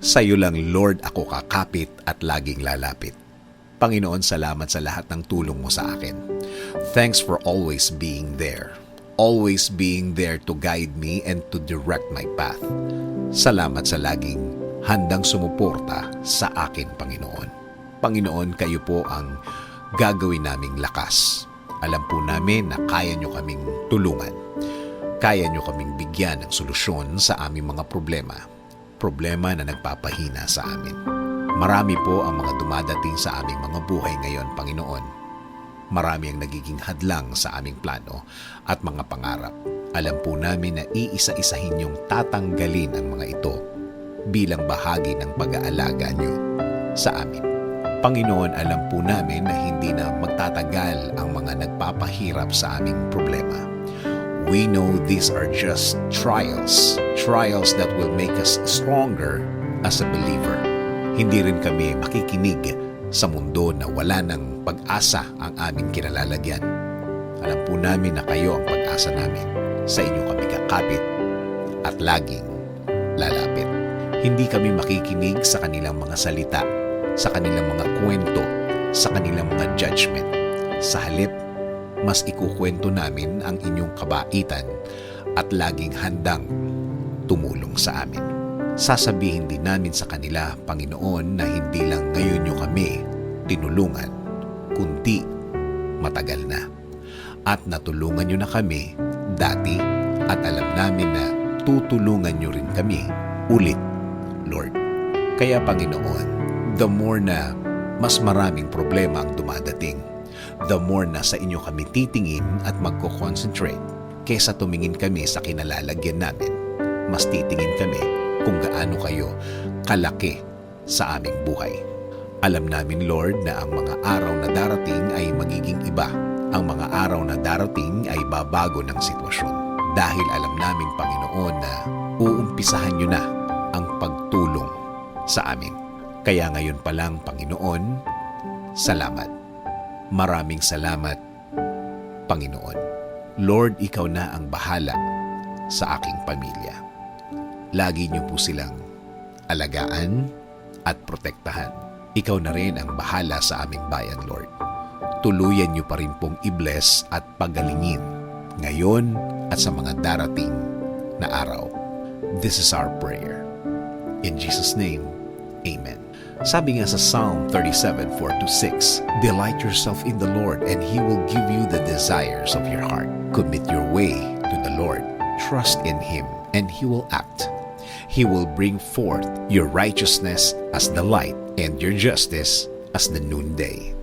Sa iyo lang, Lord, ako kakapit at laging lalapit. Panginoon, salamat sa lahat ng tulong mo sa akin. Thanks for always being there. Always being there to guide me and to direct my path. Salamat sa laging handang sumuporta sa akin, Panginoon. Panginoon, kayo po ang gagawin naming lakas. Alam po namin na kaya nyo kaming tulungan. Kaya nyo kaming bigyan ng solusyon sa aming mga problema. Problema na nagpapahina sa amin. Marami po ang mga dumadating sa aming mga buhay ngayon, Panginoon. Marami ang nagiging hadlang sa aming plano at mga pangarap. Alam po namin na iisa-isahin yung tatanggalin ang mga ito bilang bahagi ng pag-aalaga nyo sa amin. Panginoon, alam po namin na hindi na magtatagal ang mga nagpapahirap sa aming problema. We know these are just trials that will make us stronger as a believer. Hindi rin kami makikinig sa mundo na wala ng pag-asa ang aming kinalalagyan. Alam po namin na kayo ang pag-asa namin. Sa inyo kami kakapit at laging lalapit. Hindi kami makikinig sa kanilang mga salita, sa kanilang mga kwento, sa kanilang mga judgment. Sa halip, mas ikukwento namin ang inyong kabaitan at laging handang tumulong sa amin. Sasabihin din namin sa kanila, Panginoon, na hindi lang ngayon nyo kami tinulungan, kundi matagal na. At natulungan nyo na kami dati at alam namin na tutulungan nyo rin kami ulit, Lord. Kaya Panginoon, the more na mas maraming problema ang dumadating, the more na sa inyo kami titingin at magko-concentrate kesa tumingin kami sa kinalalagyan namin. Mas titingin kami kung gaano kayo kalaki sa aming buhay. Alam namin, Lord, na ang mga araw na darating ay magiging iba. Ang mga araw na darating ay babago ng sitwasyon. Dahil alam namin, Panginoon, na uumpisahan nyo na ang pagtulong sa amin. Kaya ngayon pa lang, Panginoon, salamat. Maraming salamat, Panginoon. Lord, ikaw na ang bahala sa aking pamilya. Lagi niyo po silang alagaan at protektahan. Ikaw na rin ang bahala sa aming bayan, Lord. Tuluyan niyo pa rin pong i-bless at pagalingin ngayon at sa mga darating na araw. This is our prayer. In Jesus' name, Amen. Sabi nga sa Psalm 37:4-6, Delight yourself in the Lord, and He will give you the desires of your heart. Commit your way to the Lord. Trust in Him, and He will act. He will bring forth your righteousness as the light and your justice as the noonday.